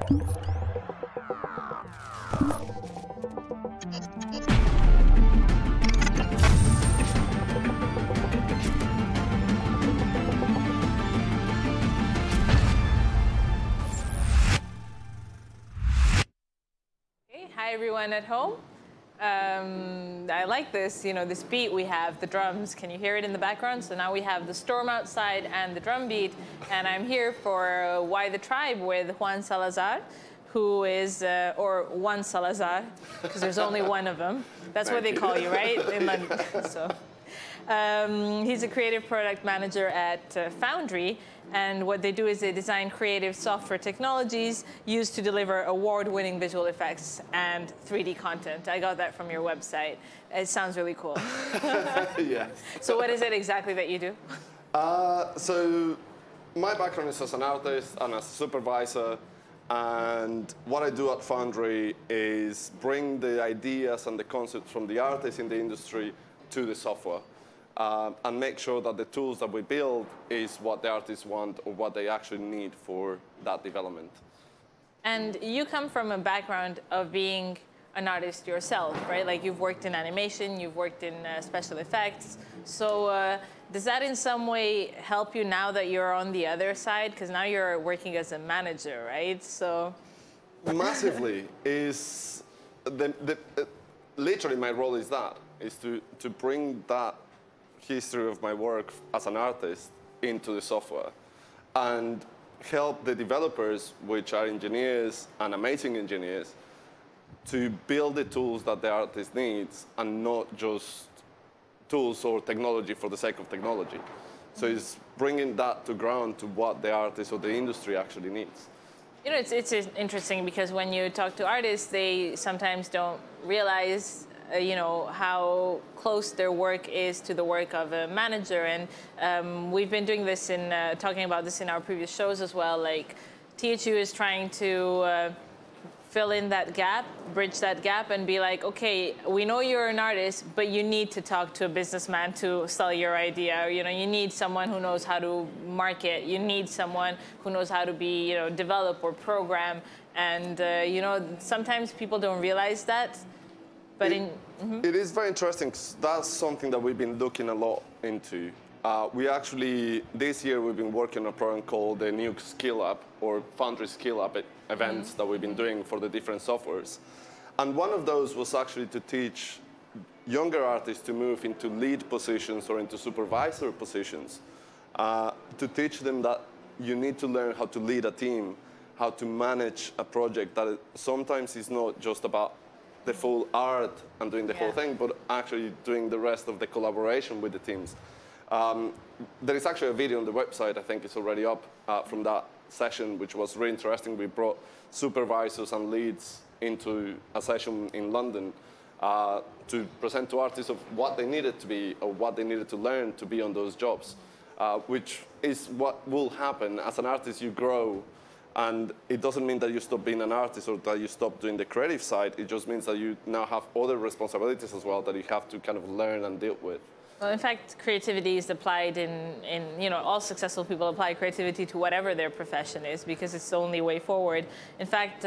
Hi, everyone at home. I like this, this beat we have, the drums. Can you hear it in the background? So now we have the storm outside and the drum beat. And I'm here for Why the Tribe with Juan Salazar, who is, or Juan Salazar, because there's only one of them. That's what they call you, right? In London. So, he's a creative product manager at Foundry. And what they do is they design creative software technologies used to deliver award-winning visual effects and 3D content. I got that from your website. It sounds really cool. Yes. So what is it exactly that you do? So my background is as an artist and as a supervisor. And what I do at Foundry is bring the ideas and the concepts from the artists in the industry to the software. And make sure that the tools that we build is what the artists want or what they actually need for that development. And you come from a background of being an artist yourself, right? Like you've worked in animation, you've worked in special effects. So does that in some way help you now that you're on the other side? Because now you're working as a manager, right? So massively is literally my role is to bring that history of my work as an artist into the software and help the developers, which are engineers and amazing engineers, to build the tools that the artist needs and not just tools or technology for the sake of technology. So it's bringing that to ground to what the artist or the industry actually needs. You know, it's interesting because when you talk to artists, they sometimes don't realize how close their work is to the work of a manager. And we've been doing this talking about this in our previous shows as well. Like THU is trying to fill in that gap, bridge that gap and be like, okay, we know you're an artist, but you need to talk to a businessman to sell your idea. You need someone who knows how to market. You need someone who knows how to be, develop or program. And, sometimes people don't realize that. But it is very interesting. That's something that we've been looking a lot into. We actually, this year, we've been working on a program called the New Skill Up or Foundry Skill Up events that we've been doing for the different softwares. And one of those was actually to teach younger artists to move into lead positions or into supervisor positions, to teach them that you need to learn how to lead a team, how to manage a project that sometimes is not just about the full art and doing the whole thing, but actually doing the rest of the collaboration with the teams. There is actually a video on the website, I think it's already up, from that session, which was really interesting. We brought supervisors and leads into a session in London to present to artists of what they needed to be or what they needed to learn to be on those jobs, which is what will happen. As an artist, you grow. And it doesn't mean that you stop being an artist or that you stop doing the creative side. It just means that you now have other responsibilities as well that you have to kind of learn and deal with. Well, in fact, creativity is applied in all successful people apply creativity to whatever their profession is because it's the only way forward. In fact,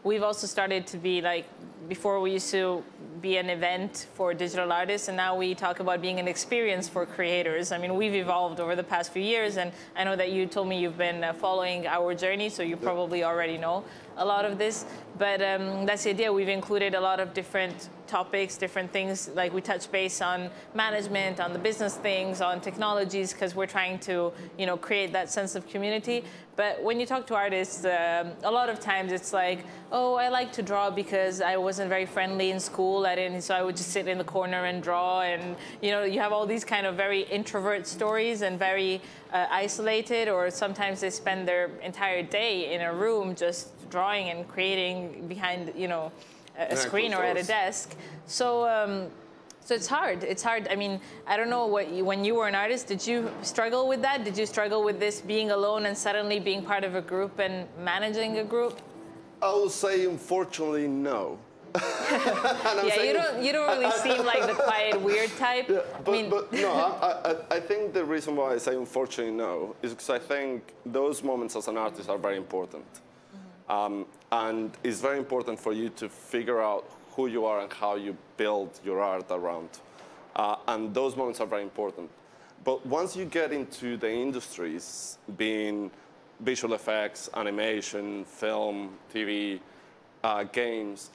we've also started to be like, before we used to be an event for digital artists, and now we talk about being an experience for creators. I mean, we've evolved over the past few years, and I know that you told me you've been following our journey, so you probably already know a lot of this. But that's the idea. We've included a lot of different topics, different things, like we touch base on management, on the business things, on technologies, because we're trying to, create that sense of community. But when you talk to artists, a lot of times it's like, oh, I like to draw because I wasn't very friendly in school, so I would just sit in the corner and draw, and you have all these kind of very introvert stories and very isolated, or sometimes they spend their entire day in a room just drawing and creating behind, a screen or at a desk. So it's hard. It's hard. I mean, I don't know when you were an artist, did you struggle with that? Did you struggle with this being alone and suddenly being part of a group and managing a group? I will say, unfortunately, no. Yeah, you don't really seem like the quiet, weird type. Yeah, but no, I think the reason why I say unfortunately no is because I think those moments as an artist are very important. And it's very important for you to figure out who you are and how you build your art around. And those moments are very important. But once you get into the industries, being visual effects, animation, film, TV, games,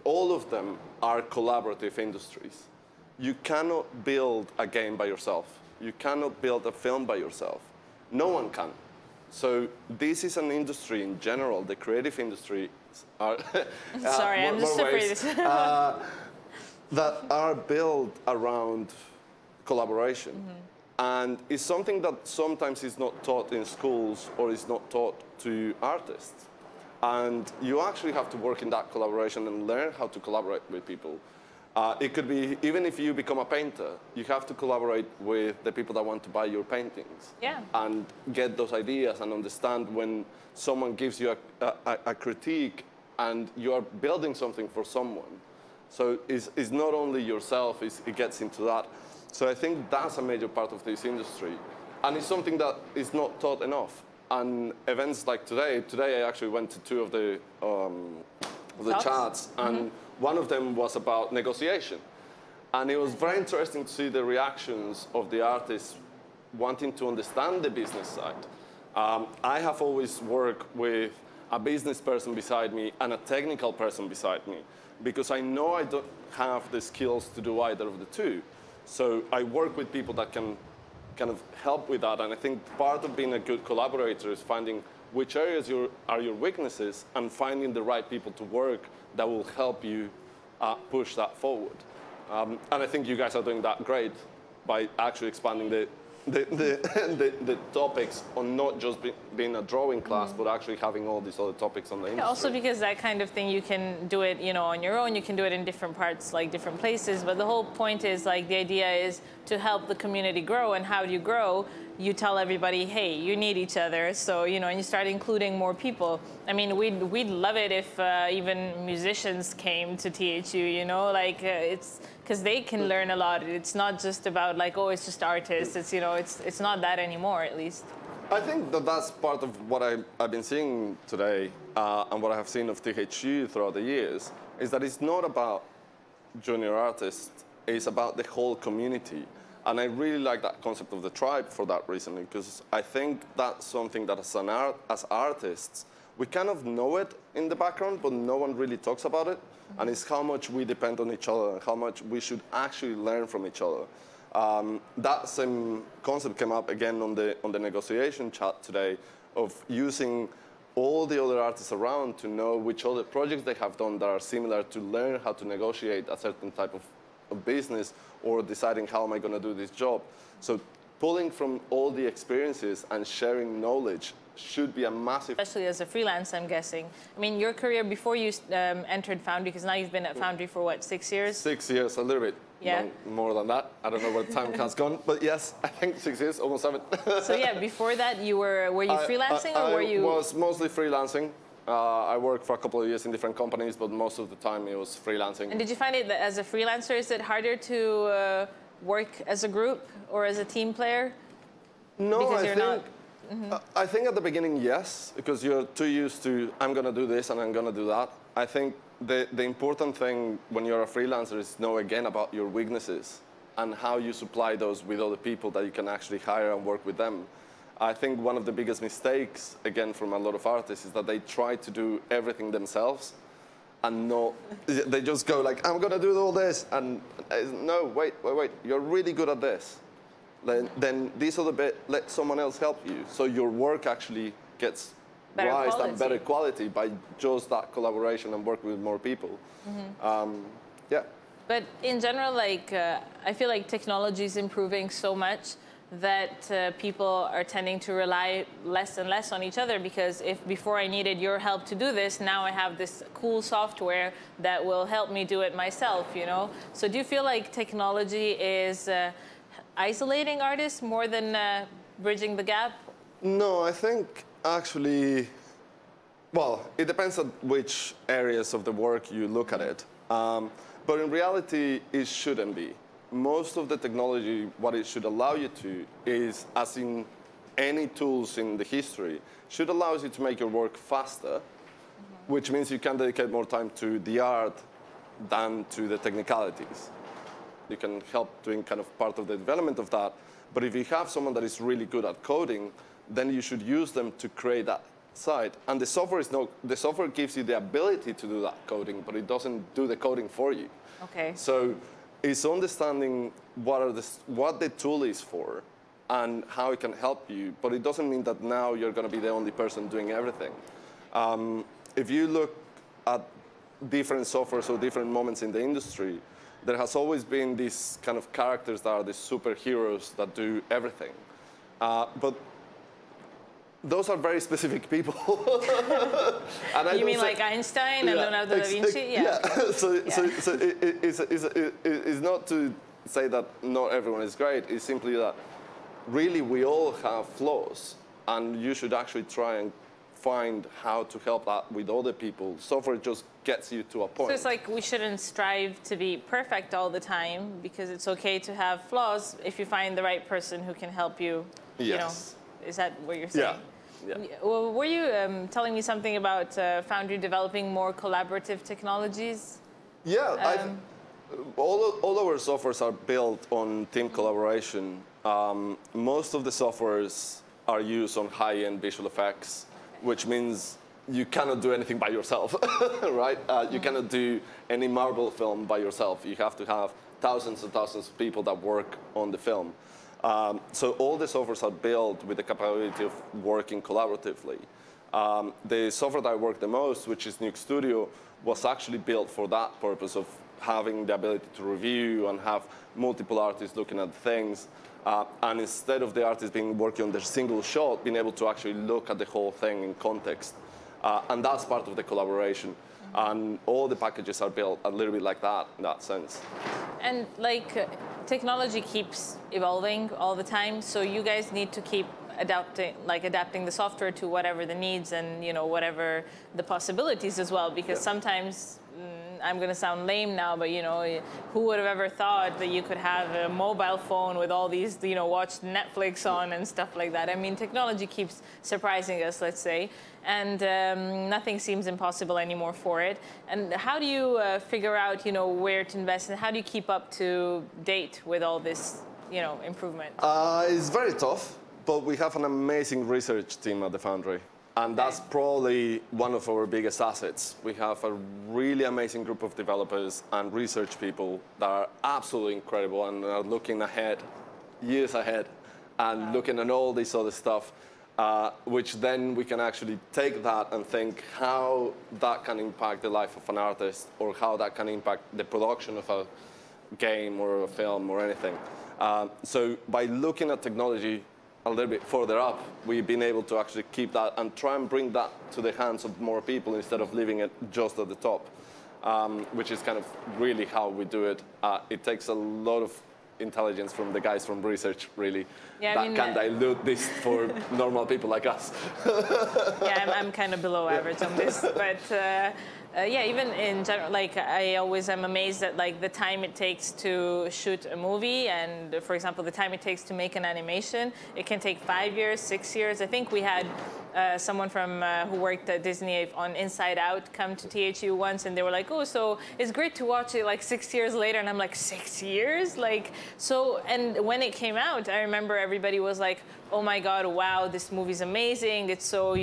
all of them are collaborative industries. You cannot build a game by yourself. You cannot build a film by yourself. No one can. So this is an industry in general, the creative industry are Sorry, I'm just afraid that are built around collaboration. And it's something that sometimes is not taught in schools or is not taught to artists. And you actually have to work in that collaboration and learn how to collaborate with people. It could be, even if you become a painter, you have to collaborate with the people that want to buy your paintings. Yeah. And get those ideas and understand when someone gives you a critique and you are building something for someone. So it's not only yourself, it gets into that. So I think that's a major part of this industry. And it's something that is not taught enough. And events like today I actually went to two of the chats, and one of them was about negotiation. And it was very interesting to see the reactions of the artists wanting to understand the business side. I have always worked with a business person beside me and a technical person beside me, because I know I don't have the skills to do either of the two. So I work with people that can kind of help with that. And I think part of being a good collaborator is finding which areas are your weaknesses and finding the right people to work that will help you push that forward. And I think you guys are doing that great by actually expanding the topics on not just being a drawing class, but actually having all these other topics on the industry. Also because that kind of thing, you can do it, on your own. You can do it in different parts, like different places. But the whole point is, like, the idea is to help the community grow. And how do you grow? You tell everybody, hey, you need each other. So, and you start including more people. I mean, we'd love it if even musicians came to THU, it's because they can learn a lot. It's not just about like, oh, it's just artists. It's, it's not that anymore, at least. I think that's part of what I've been seeing today and what I have seen of THU throughout the years, is that it's not about junior artists, it's about the whole community. And I really like that concept of the tribe for that reason, because I think that's something that as artists, we kind of know it in the background, but no one really talks about it. And it's how much we depend on each other and how much we should actually learn from each other. That same concept came up again on the negotiation chat today, of using all the other artists around to know which other projects they have done that are similar, to learn how to negotiate a certain type of business, or deciding how am I going to do this job. So pulling from all the experiences and sharing knowledge should be a massive... Especially as a freelance, I'm guessing. I mean, your career before you entered Foundry, because now you've been at Foundry for what, 6 years? 6 years, a little bit. Yeah. More than that. I don't know where time has gone, but yes, I think 6 years, almost 7. So yeah, before that, were you freelancing, or were you... I was mostly freelancing. I worked for a couple of years in different companies, but most of the time it was freelancing. And did you find it that as a freelancer, is it harder to work as a group or as a team player? No, Because I think at the beginning, yes, because you're too used to, I'm going to do this and I'm going to do that. I think the important thing when you're a freelancer is know again about your weaknesses and how you supply those with other people that you can actually hire and work with them. I think one of the biggest mistakes, again, from a lot of artists is that they try to do everything themselves and they just go like, I'm going to do all this. And no, wait, you're really good at this. Then this other bit, let someone else help you. So your work actually gets raised and better quality by just that collaboration and work with more people. Yeah. But in general, like, I feel like technology is improving so much that people are tending to rely less and less on each other, because if before I needed your help to do this, now I have this cool software that will help me do it myself, So do you feel like technology is isolating artists more than bridging the gap? No, I think actually, well, it depends on which areas of the work you look at it. But in reality, it shouldn't be. Most of the technology, what it should allow you to is, as in any tools in the history should allow you to make your work faster, which means you can dedicate more time to the art than to the technicalities. You can help doing kind of part of the development of that. But if you have someone that is really good at coding, then you should use them to create that side. And the software gives you the ability to do that coding, but it doesn't do the coding for you. Okay. So it's understanding what the tool is for and how it can help you, but it doesn't mean that now you're going to be the only person doing everything. If you look at different softwares or different moments in the industry, there has always been these kind of characters that are the superheroes that do everything. But those are very specific people. And you mean like Einstein and Leonardo da Vinci? Yeah. So it's not to say that not everyone is great. It's simply that really we all have flaws, and you should actually try and find how to help that with other people. Software just gets you to a point. So it's like we shouldn't strive to be perfect all the time, because it's okay to have flaws if you find the right person who can help you. Yes. You know, is that what you're saying? Yeah. Well, were you telling me something about Foundry developing more collaborative technologies? Yeah, all our softwares are built on team collaboration. Most of the softwares are used on high-end visual effects, which means you cannot do anything by yourself, right? You cannot do any Marvel film by yourself. You have to have thousands and thousands of people that work on the film. So all the softwares are built with the capability of working collaboratively. The software that I work the most, which is Nuke Studio, was actually built for that purpose of having the ability to review and have multiple artists looking at things. And instead of the artist working on their single shot, being able to actually look at the whole thing in context. And that's part of the collaboration. And all the packages are built a little bit like that, in that sense. And like technology keeps evolving all the time, so you guys need to keep adapting the software to whatever the needs and whatever the possibilities as well. Because sometimes, I'm going to sound lame now, but who would have ever thought that you could have a mobile phone with all these, watch Netflix on and stuff like that? I mean, technology keeps surprising us, let's say, and nothing seems impossible anymore for it. And how do you figure out, where to invest, and how do you keep up to date with all this, improvement? It's very tough, but we have an amazing research team at the Foundry. And that's probably one of our biggest assets. We have a really amazing group of developers and research people that are absolutely incredible and are looking ahead, years ahead, and looking at all this other stuff, which then we can actually take that and think how that can impact the life of an artist, or how that can impact the production of a game or a film or anything. So by looking at technology a little bit further up, we've been able to actually keep that and try and bring that to the hands of more people instead of leaving it just at the top, which is kind of really how we do it. It takes a lot of intelligence from the guys from research, really, that can dilute this for normal people like us. Yeah, I'm kind of below average on this, but yeah, even in general, like I always am amazed at like the time it takes to shoot a movie, and for example, the time it takes to make an animation. It can take 5 years, 6 years. I think we had someone from who worked at Disney on Inside Out come to THU once, and they were like, "Oh, so it's great to watch it like 6 years later," and I'm like, 6 years, like so. And when it came out, I remember everybody was like, "Oh my God, wow, this movie's amazing! It's so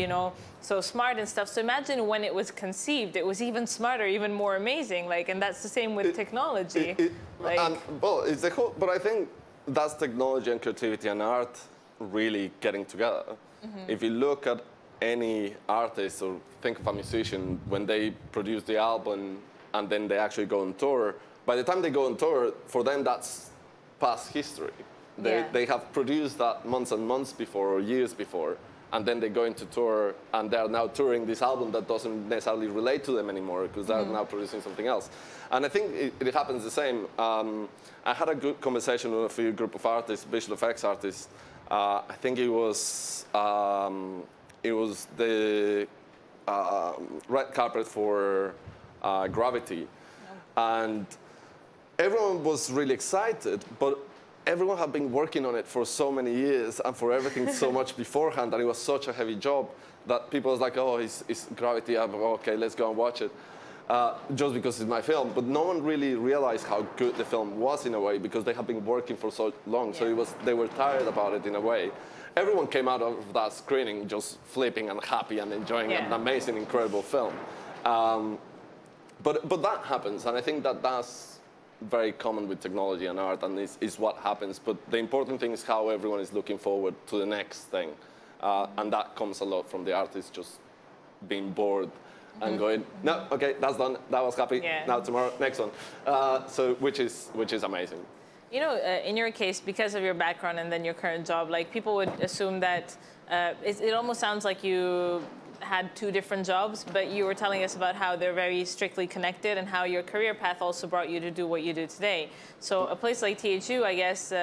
so smart and stuff." So imagine when it was conceived, it was even smarter, even more amazing. Like, and that's the same with technology. Well, it's the whole. But I think that's technology and creativity and art really getting together. Mm-hmm. If you look at any artist or think of a musician, when they produce the album and then they actually go on tour, by the time they go on tour, for them that's past history. They have produced that months and months before or years before, and then they go into tour and they're now touring this album that doesn't necessarily relate to them anymore because they're now producing something else. And I think it happens the same. I had a good conversation with a few group of artists, visual effects artists. I think it was the red carpet for Gravity, and everyone was really excited, but everyone had been working on it for so many years and for everything so much beforehand, and it was such a heavy job that people was like, oh, it's Gravity, okay, let's go and watch it. Just because it's my film, but no one really realized how good the film was in a way because they have been working for so long. Yeah. So they were tired about it in a way. Everyone came out of that screening just flipping and happy and enjoying an amazing, incredible film. But that happens, and I think that's very common with technology and art, and is what happens. But the important thing is how everyone is looking forward to the next thing, and that comes a lot from the artist just being bored. And going, no, okay, that's done. That was happy. Yeah. Now tomorrow, next one. So which is amazing. You know, in your case, because of your background and then your current job, like people would assume that it almost sounds like you had two different jobs, but you were telling us about how they're very strictly connected and how your career path also brought you to do what you do today. So a place like THU, I guess,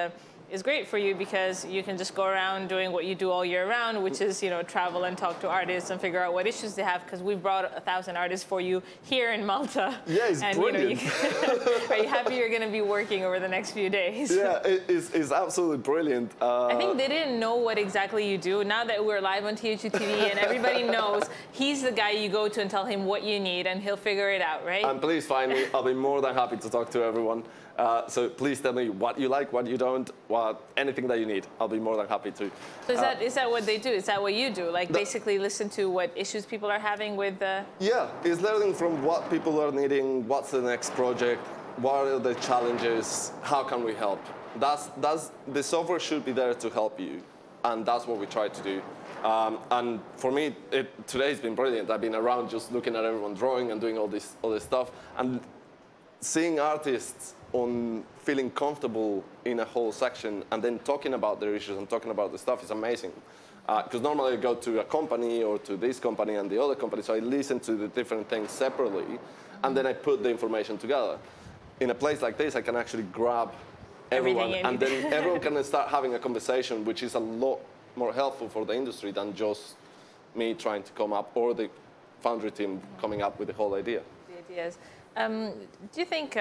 is great for you because you can just go around doing what you do all year round, which is, you know, travel and talk to artists and figure out what issues they have, because we've brought 1,000 artists for you here in Malta. Yeah, it's brilliant. You know, are you happy you're going to be working over the next few days? Yeah, it's absolutely brilliant. I think they didn't know what exactly you do. Now that we're live on THU TV and everybody knows, he's the guy you go to and tell him what you need and he'll figure it out, right? And please find me. I'll be more than happy to talk to everyone. So please tell me what you like, what you don't, anything that you need. I'll be more than happy to. So is that what they do? Is that what you do? Like basically listen to what issues people are having with the... Yeah, it's learning from what people are needing, what's the next project, what are the challenges, how can we help? The software should be there to help you, and that's what we try to do. And for me, today's been brilliant. I've been around just looking at everyone drawing and doing all this stuff, and seeing artists on feeling comfortable in a whole section and then talking about their issues and talking about the stuff is amazing. Because normally I go to a company or to this company and the other company, so I listen to the different things separately, and then I put the information together. In a place like this, I can actually grab everyone, and then everyone can start having a conversation, which is a lot more helpful for the industry than just me trying to come up or the Foundry team coming up with the whole idea. The ideas. Do you think,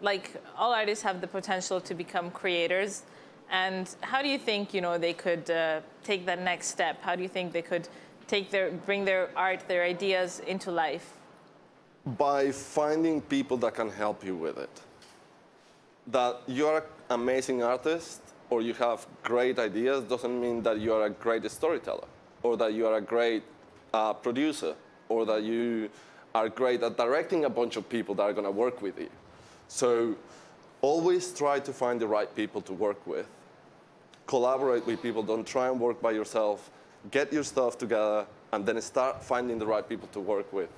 like, all artists have the potential to become creators? And how do you think, you know, they could take that next step? How do you think they could bring their art, their ideas into life? By finding people that can help you with it. That you're an amazing artist or you have great ideas doesn't mean that you are a great storyteller or that you are a great producer or that you are great at directing a bunch of people that are going to work with you. So always try to find the right people to work with. Collaborate with people. Don't try and work by yourself. Get your stuff together and then start finding the right people to work with.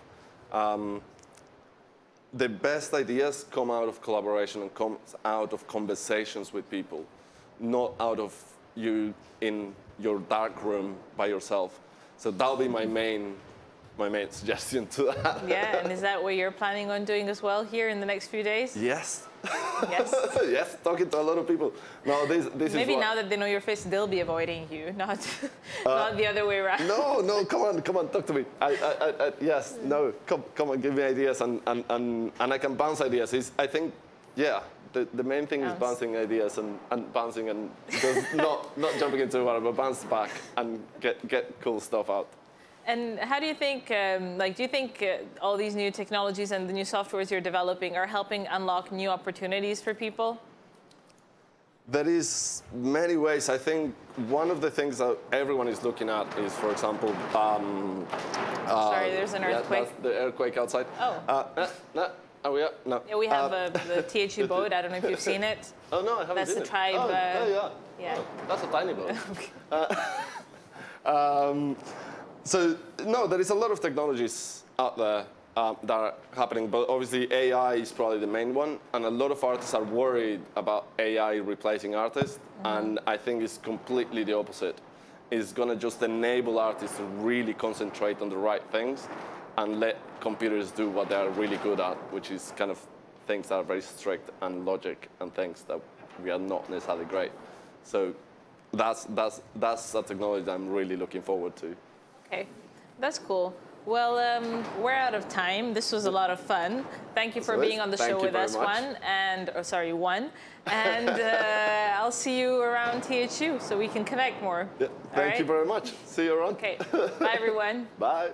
The best ideas come out of collaboration and come out of conversations with people, not out of you in your dark room by yourself. So that'll be my main suggestion to that. Yeah, and is that what you're planning on doing as well here in the next few days? Yes. Yes. Yes, talking to a lot of people. No, this maybe is now that they know your face, they'll be avoiding you, not the other way around. No, come on, talk to me. Yes, no, come on, give me ideas, and I can bounce ideas. I think, yeah, the main thing is bouncing ideas and bouncing and just not jumping into the water, but bounce back and get cool stuff out. And how do you think, do you think all these new technologies and the new softwares you're developing are helping unlock new opportunities for people? There is many ways. I think one of the things that everyone is looking at is, for example, sorry, there's an earthquake. That's the earthquake outside. Oh. No. Are we up? No. Yeah, we have the THU boat. I don't know if you've seen it. Oh, no, I haven't That's seen the it. tribe. Oh, there you are. Yeah. Oh, that's a tiny boat. So, no, there is a lot of technologies out there that are happening, but obviously AI is probably the main one, and a lot of artists are worried about AI replacing artists, and I think it's completely the opposite. It's going to just enable artists to really concentrate on the right things and let computers do what they're really good at, which is kind of things that are very strict and logic and things that we are not necessarily great. So that's a technology that I'm really looking forward to. Okay, that's cool. Well, we're out of time. This was a lot of fun. Thank you for being on the show with us, Juan. And, Juan. And I'll see you around THU so we can connect more. Yeah, thank you very much. See you around. Okay. Bye, everyone. Bye.